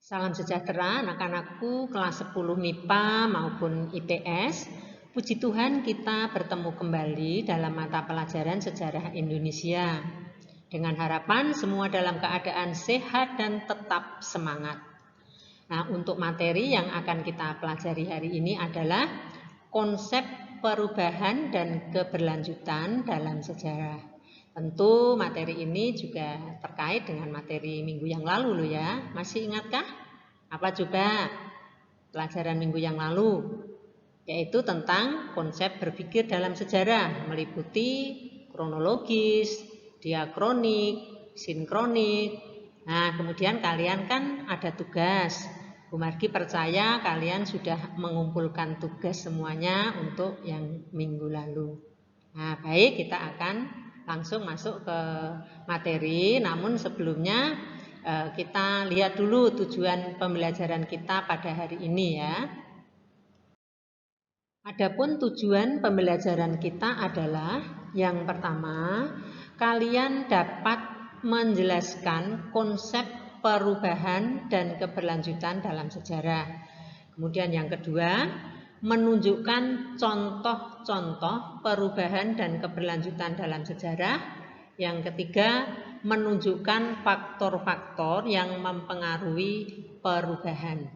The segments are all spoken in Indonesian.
Salam sejahtera anak-anakku kelas 10 MIPA maupun IPS. Puji Tuhan kita bertemu kembali dalam mata pelajaran sejarah Indonesia. Dengan harapan semua dalam keadaan sehat dan tetap semangat. Nah, untuk materi yang akan kita pelajari hari ini adalah konsep perubahan dan keberlanjutan dalam sejarah. Tentu materi ini juga terkait dengan materi minggu yang lalu loh ya. Masih ingatkah? Apa coba pelajaran minggu yang lalu? Yaitu tentang konsep berpikir dalam sejarah, meliputi kronologis, diakronik, sinkronik. Nah, kemudian kalian kan ada tugas. Bu Margi percaya kalian sudah mengumpulkan tugas semuanya untuk yang minggu lalu. Nah, baik, kita akan langsung masuk ke materi. Namun sebelumnya kita lihat dulu tujuan pembelajaran kita pada hari ini ya. Adapun tujuan pembelajaran kita adalah yang pertama, kalian dapat menjelaskan konsep perubahan dan keberlanjutan dalam sejarah. Kemudian yang kedua, menunjukkan contoh-contoh perubahan dan keberlanjutan dalam sejarah. Yang ketiga, menunjukkan faktor-faktor yang mempengaruhi perubahan.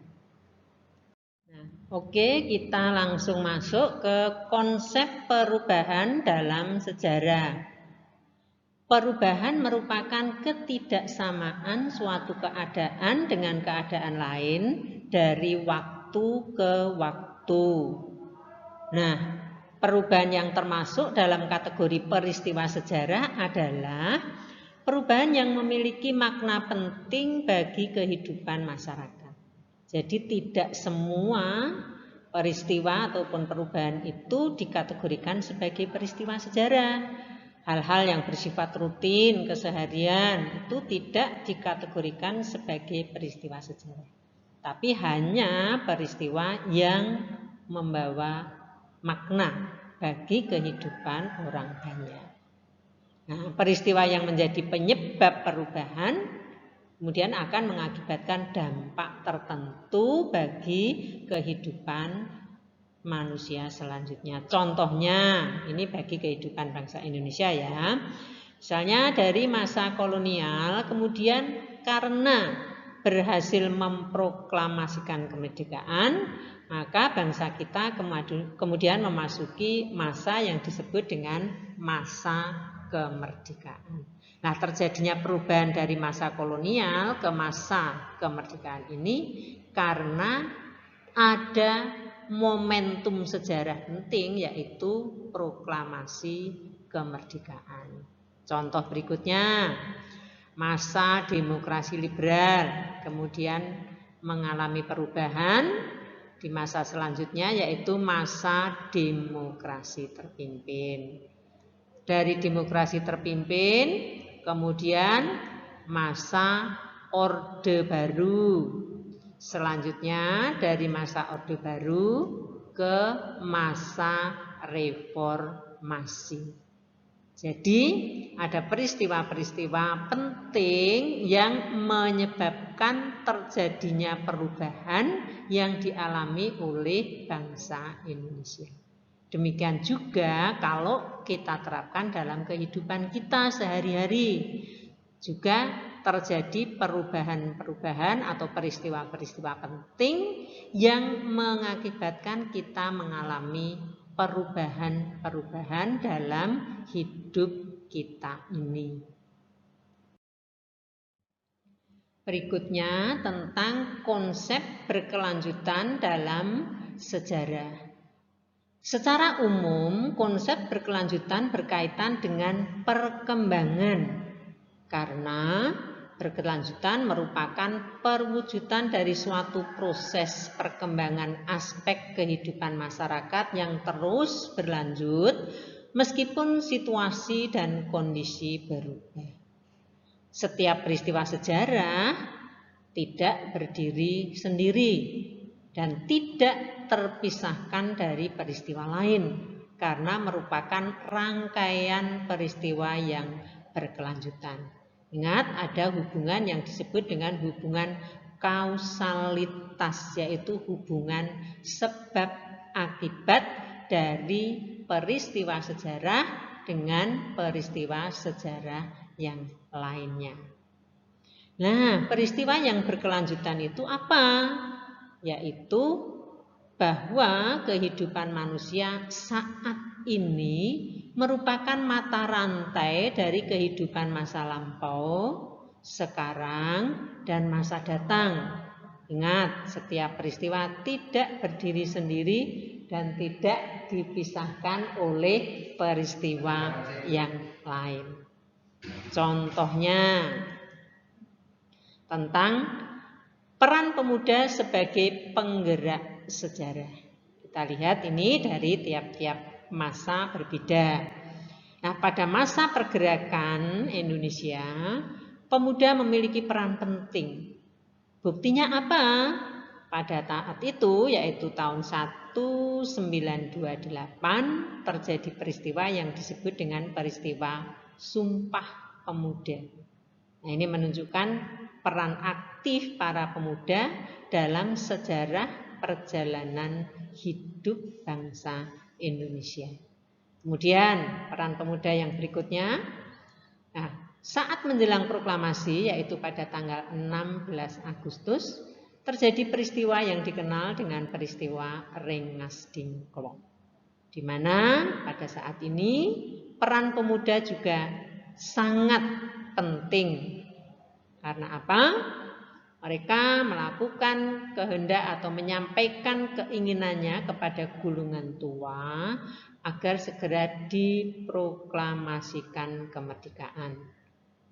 Nah, oke, kita langsung masuk ke konsep perubahan dalam sejarah. Perubahan merupakan ketidaksamaan suatu keadaan dengan keadaan lain dari waktu ke waktu. Nah, perubahan yang termasuk dalam kategori peristiwa sejarah adalah perubahan yang memiliki makna penting bagi kehidupan masyarakat. Jadi tidak semua peristiwa ataupun perubahan itu dikategorikan sebagai peristiwa sejarah. Hal-hal yang bersifat rutin, keseharian itu tidak dikategorikan sebagai peristiwa sejarah. Tapi hanya peristiwa yang membawa makna bagi kehidupan orang banyak. Nah, peristiwa yang menjadi penyebab perubahan kemudian akan mengakibatkan dampak tertentu bagi kehidupan manusia selanjutnya. Contohnya, ini bagi kehidupan bangsa Indonesia ya. Misalnya dari masa kolonial, kemudian karena berhasil memproklamasikan kemerdekaan, maka bangsa kita kemudian memasuki masa yang disebut dengan masa kemerdekaan. Nah, terjadinya perubahan dari masa kolonial ke masa kemerdekaan ini karena ada momentum sejarah penting, yaitu proklamasi kemerdekaan. Contoh berikutnya, masa demokrasi liberal kemudian mengalami perubahan di masa selanjutnya, yaitu masa demokrasi terpimpin. Dari demokrasi terpimpin kemudian masa Orde Baru. Selanjutnya dari masa Orde Baru ke masa reformasi. Jadi ada peristiwa-peristiwa penting yang menyebabkan terjadinya perubahan yang dialami oleh bangsa Indonesia. Demikian juga kalau kita terapkan dalam kehidupan kita sehari-hari. Juga terjadi perubahan-perubahan atau peristiwa-peristiwa penting yang mengakibatkan kita mengalami perubahan-perubahan dalam hidup kita ini. Berikutnya tentang konsep berkelanjutan dalam sejarah. Secara umum, konsep berkelanjutan berkaitan dengan perkembangan karena berkelanjutan merupakan perwujudan dari suatu proses perkembangan aspek kehidupan masyarakat yang terus berlanjut meskipun situasi dan kondisi berubah. Setiap peristiwa sejarah tidak berdiri sendiri dan tidak terpisahkan dari peristiwa lain karena merupakan rangkaian peristiwa yang berkelanjutan. Ingat, ada hubungan yang disebut dengan hubungan kausalitas, yaitu hubungan sebab akibat dari peristiwa sejarah dengan peristiwa sejarah yang lainnya. Nah, peristiwa yang berkelanjutan itu apa? Yaitu bahwa kehidupan manusia saat ini merupakan mata rantai dari kehidupan masa lampau, sekarang, dan masa datang. Ingat, setiap peristiwa tidak berdiri sendiri dan tidak dipisahkan oleh peristiwa yang lain. Contohnya tentang peran pemuda sebagai penggerak sejarah. Kita lihat ini dari tiap-tiap masa berbeda. Nah, pada masa pergerakan Indonesia, pemuda memiliki peran penting. Buktinya apa? Pada saat itu, yaitu tahun 1928, terjadi peristiwa yang disebut dengan peristiwa Sumpah Pemuda. Nah, ini menunjukkan peran aktif para pemuda dalam sejarah perjalanan hidup bangsa Indonesia. Kemudian peran pemuda yang berikutnya, nah, saat menjelang proklamasi, yaitu pada tanggal 16 Agustus, terjadi peristiwa yang dikenal dengan peristiwa Rengas Dengklok, di mana pada saat ini peran pemuda juga sangat penting. Karena apa? Mereka melakukan kehendak atau menyampaikan keinginannya kepada gulungan tua agar segera diproklamasikan kemerdekaan.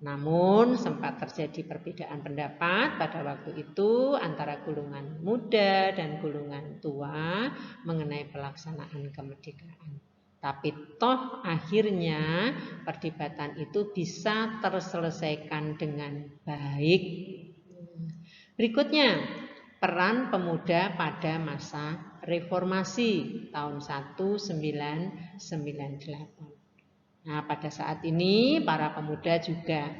Namun sempat terjadi perbedaan pendapat pada waktu itu antara golongan muda dan golongan tua mengenai pelaksanaan kemerdekaan. Tapi toh akhirnya perdebatan itu bisa terselesaikan dengan baik. Berikutnya, peran pemuda pada masa reformasi tahun 1998. Nah, pada saat ini para pemuda juga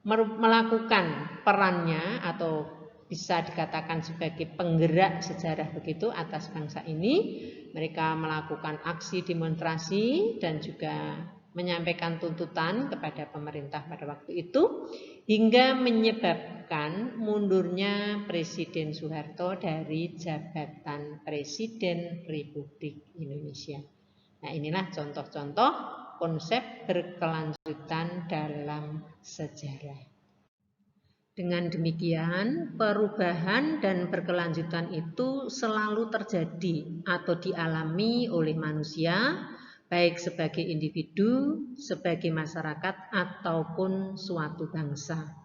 melakukan perannya atau bisa dikatakan sebagai penggerak sejarah begitu atas bangsa ini. Mereka melakukan aksi demonstrasi dan juga menyampaikan tuntutan kepada pemerintah pada waktu itu hingga menyebabkan mundurnya Presiden Soeharto dari jabatan Presiden Republik Indonesia. Nah, inilah contoh-contoh konsep berkelanjutan dalam sejarah. Dengan demikian, perubahan dan berkelanjutan itu selalu terjadi atau dialami oleh manusia, baik sebagai individu, sebagai masyarakat, ataupun suatu bangsa.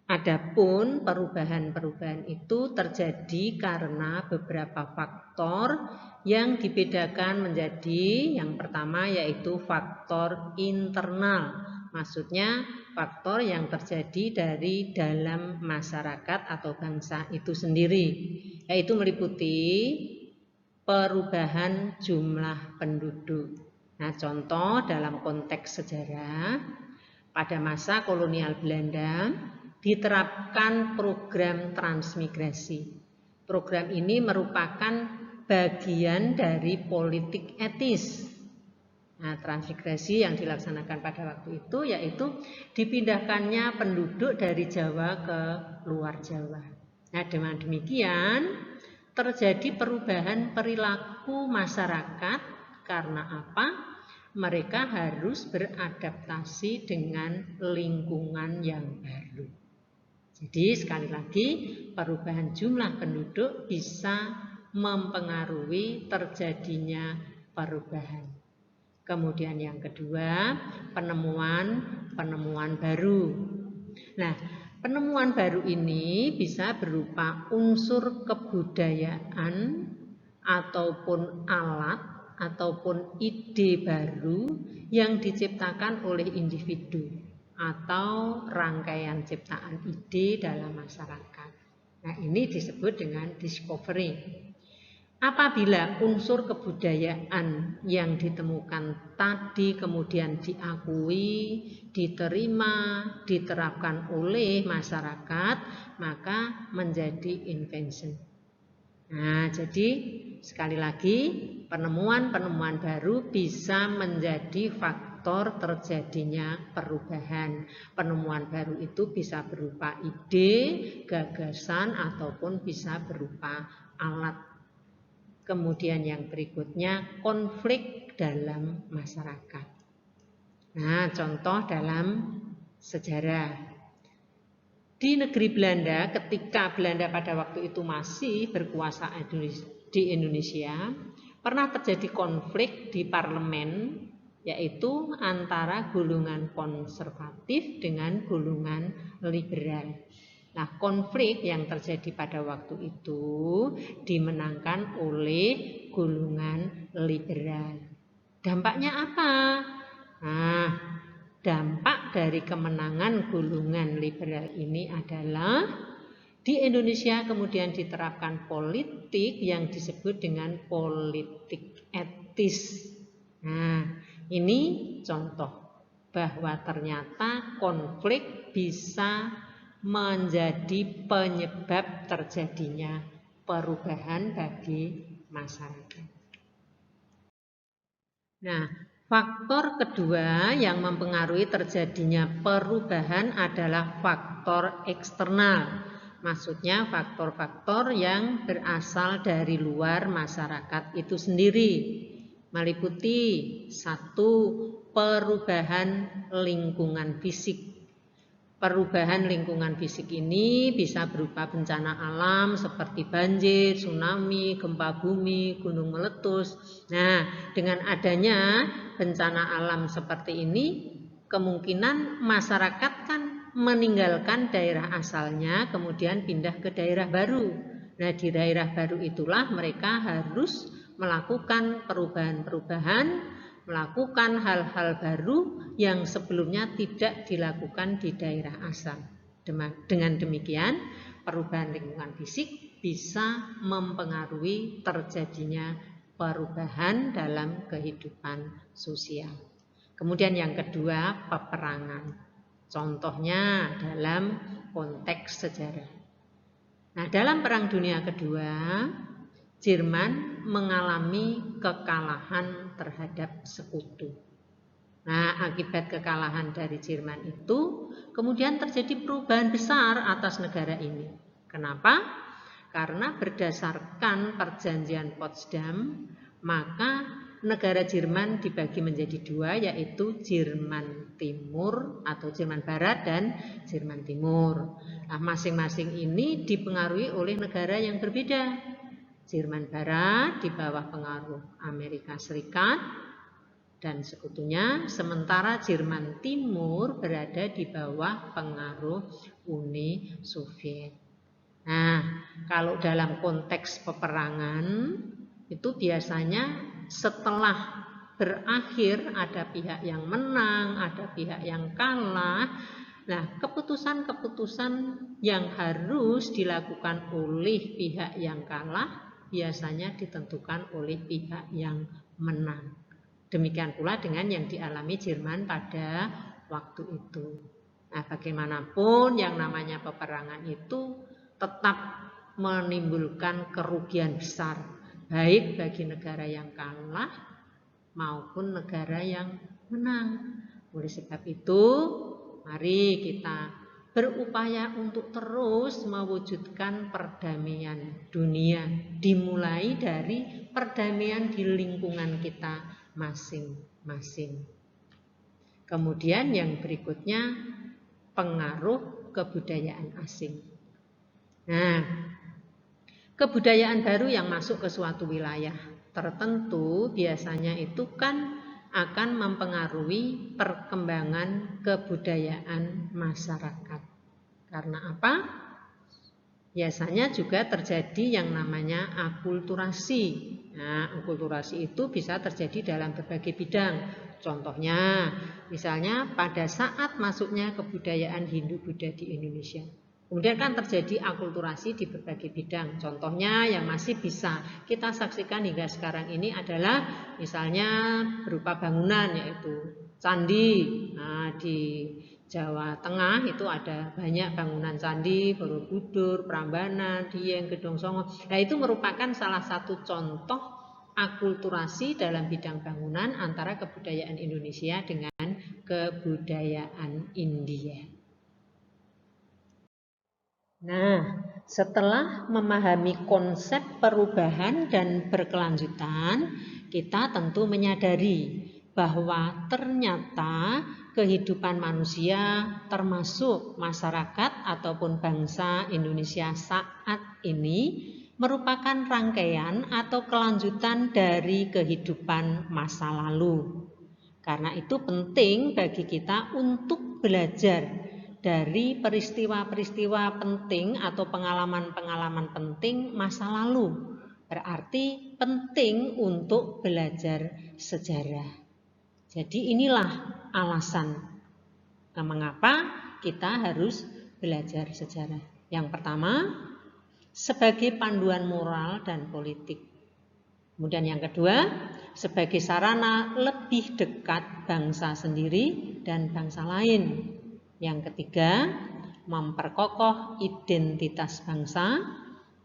Adapun perubahan-perubahan itu terjadi karena beberapa faktor yang dibedakan menjadi yang pertama yaitu faktor internal. Maksudnya faktor yang terjadi dari dalam masyarakat atau bangsa itu sendiri, yaitu meliputi perubahan jumlah penduduk. Nah, contoh dalam konteks sejarah, pada masa kolonial Belanda diterapkan program transmigrasi. Program ini merupakan bagian dari politik etis. Nah, transmigrasi yang dilaksanakan pada waktu itu yaitu dipindahkannya penduduk dari Jawa ke luar Jawa. Nah, dengan demikian terjadi perubahan perilaku masyarakat karena apa? Mereka harus beradaptasi dengan lingkungan yang baru. Jadi sekali lagi perubahan jumlah penduduk bisa mempengaruhi terjadinya perubahan. Kemudian yang kedua, penemuan baru. Nah, penemuan baru ini bisa berupa unsur kebudayaan ataupun alat ataupun ide baru yang diciptakan oleh individu atau rangkaian ciptaan ide dalam masyarakat. Nah, ini disebut dengan discovery. Apabila unsur kebudayaan yang ditemukan tadi kemudian diakui, diterima, diterapkan oleh masyarakat, maka menjadi invention. Nah, jadi sekali lagi penemuan-penemuan baru bisa menjadi faktor terjadinya perubahan. Penemuan baru itu bisa berupa ide, gagasan, ataupun bisa berupa alat. Kemudian yang berikutnya konflik dalam masyarakat. Nah, contoh dalam sejarah. Di negeri Belanda, ketika Belanda pada waktu itu masih berkuasa di Indonesia, pernah terjadi konflik di parlemen, yaitu antara golongan konservatif dengan golongan liberal. Nah, konflik yang terjadi pada waktu itu dimenangkan oleh golongan liberal. Dampaknya apa? Nah, dampak dari kemenangan golongan liberal ini adalah di Indonesia kemudian diterapkan politik yang disebut dengan politik etis. Nah, ini contoh bahwa ternyata konflik bisa menjadi penyebab terjadinya perubahan bagi masyarakat. Nah, faktor kedua yang mempengaruhi terjadinya perubahan adalah faktor eksternal. Maksudnya faktor-faktor yang berasal dari luar masyarakat itu sendiri. Meliputi 1. Perubahan lingkungan fisik. Perubahan lingkungan fisik ini bisa berupa bencana alam seperti banjir, tsunami, gempa bumi, gunung meletus. Nah, dengan adanya bencana alam seperti ini, kemungkinan masyarakat kan meninggalkan daerah asalnya, kemudian pindah ke daerah baru. Nah, di daerah baru itulah mereka harus melakukan perubahan-perubahan, melakukan hal-hal baru yang sebelumnya tidak dilakukan di daerah asal. Dengan demikian, perubahan lingkungan fisik bisa mempengaruhi terjadinya perubahan dalam kehidupan sosial. Kemudian yang kedua, peperangan. Contohnya dalam konteks sejarah. Nah, dalam Perang Dunia Kedua, Jerman mengalami kekalahan terhadap sekutu. Nah, akibat kekalahan dari Jerman itu, kemudian terjadi perubahan besar atas negara ini. Kenapa? Karena berdasarkan perjanjian Potsdam, maka negara Jerman dibagi menjadi 2, yaitu Jerman Timur atau Jerman Barat dan Jerman Timur. Nah, masing-masing ini dipengaruhi oleh negara yang berbeda. Jerman Barat di bawah pengaruh Amerika Serikat dan sekutunya, sementara Jerman Timur berada di bawah pengaruh Uni Soviet. Nah, kalau dalam konteks peperangan itu biasanya setelah berakhir ada pihak yang menang, ada pihak yang kalah. Nah, keputusan-keputusan yang harus dilakukan oleh pihak yang kalah biasanya ditentukan oleh pihak yang menang. Demikian pula dengan yang dialami Jerman pada waktu itu. Nah, bagaimanapun yang namanya peperangan itu tetap menimbulkan kerugian besar, baik bagi negara yang kalah maupun negara yang menang. Oleh sebab itu, mari kita berupaya untuk terus mewujudkan perdamaian dunia, dimulai dari perdamaian di lingkungan kita masing-masing. Kemudian yang berikutnya, pengaruh kebudayaan asing. Nah, kebudayaan baru yang masuk ke suatu wilayah tertentu biasanya itu kan akan mempengaruhi perkembangan kebudayaan masyarakat. Karena apa? Biasanya juga terjadi yang namanya akulturasi. Nah, akulturasi itu bisa terjadi dalam berbagai bidang. Contohnya, misalnya pada saat masuknya kebudayaan Hindu-Buddha di Indonesia. Kemudian kan terjadi akulturasi di berbagai bidang. Contohnya yang masih bisa kita saksikan hingga sekarang ini adalah misalnya berupa bangunan, yaitu candi. Nah, di Jawa Tengah itu ada banyak bangunan candi, Borobudur, Prambanan, Dieng, Gedong Songo. Nah, itu merupakan salah satu contoh akulturasi dalam bidang bangunan antara kebudayaan Indonesia dengan kebudayaan India. Nah, setelah memahami konsep perubahan dan berkelanjutan, kita tentu menyadari bahwa ternyata kehidupan manusia termasuk masyarakat ataupun bangsa Indonesia saat ini merupakan rangkaian atau kelanjutan dari kehidupan masa lalu. Karena itu penting bagi kita untuk belajar dari peristiwa-peristiwa penting atau pengalaman-pengalaman penting masa lalu. Berarti penting untuk belajar sejarah. Jadi inilah alasan mengapa kita harus belajar sejarah. Yang pertama, sebagai panduan moral dan politik. Kemudian yang kedua, sebagai sarana lebih dekat bangsa sendiri dan bangsa lain. Yang ketiga, memperkokoh identitas bangsa.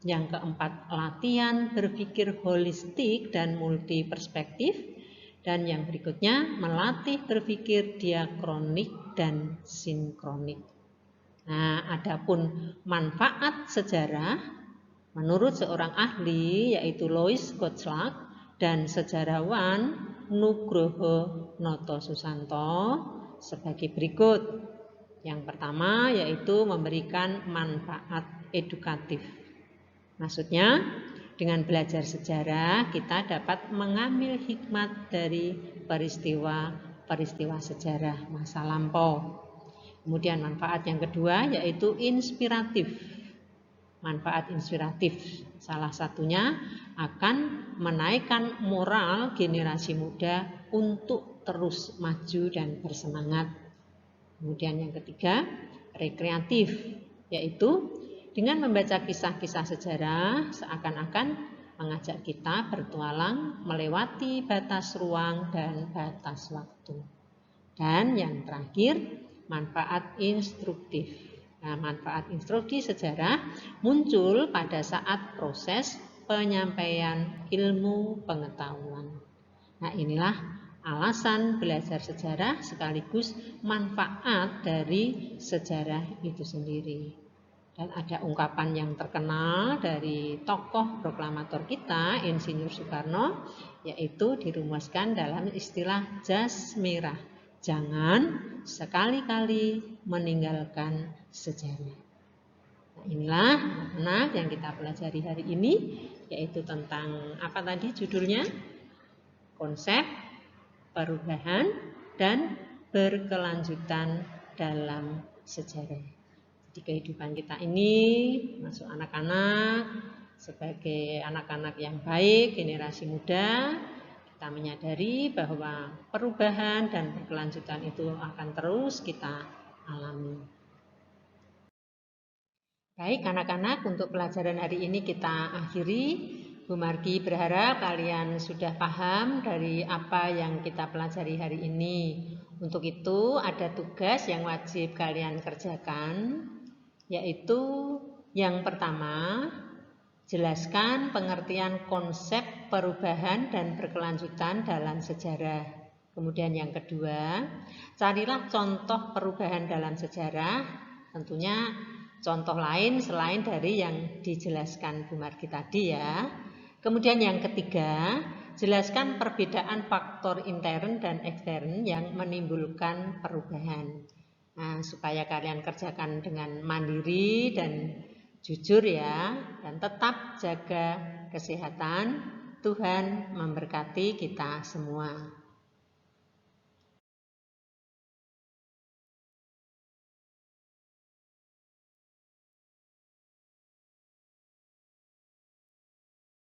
Yang keempat, latihan berpikir holistik dan multi perspektif. Dan yang berikutnya, melatih berpikir diakronik dan sinkronik. Nah, adapun manfaat sejarah menurut seorang ahli yaitu Louis Gottschalk dan sejarawan Nugroho Noto Susanto sebagai berikut. Yang pertama yaitu memberikan manfaat edukatif. Maksudnya dengan belajar sejarah kita dapat mengambil hikmat dari peristiwa-peristiwa sejarah masa lampau. Kemudian manfaat yang kedua yaitu inspiratif. Manfaat inspiratif salah satunya akan menaikkan moral generasi muda untuk terus maju dan bersemangat. Kemudian yang ketiga, rekreatif, yaitu dengan membaca kisah-kisah sejarah seakan-akan mengajak kita bertualang melewati batas ruang dan batas waktu. Dan yang terakhir, manfaat instruktif. Nah, manfaat instruksi sejarah muncul pada saat proses penyampaian ilmu pengetahuan. Nah, inilah alasan belajar sejarah sekaligus manfaat dari sejarah itu sendiri. Dan ada ungkapan yang terkenal dari tokoh proklamator kita, Insinyur Soekarno, yaitu dirumuskan dalam istilah jas merah. Jangan sekali-kali meninggalkan sejarah. Nah, inilah anak-anak yang kita pelajari hari ini, yaitu tentang apa tadi judulnya? Konsep perubahan dan berkelanjutan dalam sejarah. Di kehidupan kita ini, masuk anak-anak, sebagai anak-anak yang baik, generasi muda, kita menyadari bahwa perubahan dan berkelanjutan itu akan terus kita alami. Baik anak-anak, untuk pelajaran hari ini kita akhiri. Bu Margi berharap kalian sudah paham dari apa yang kita pelajari hari ini. Untuk itu ada tugas yang wajib kalian kerjakan, yaitu yang pertama, jelaskan pengertian konsep perubahan dan berkelanjutan dalam sejarah. Kemudian yang kedua, carilah contoh perubahan dalam sejarah, tentunya contoh lain selain dari yang dijelaskan Bu Margi tadi ya. Kemudian yang ketiga, jelaskan perbedaan faktor intern dan ekstern yang menimbulkan perubahan. Nah, supaya kalian kerjakan dengan mandiri dan jujur ya, dan tetap jaga kesehatan. Tuhan memberkati kita semua.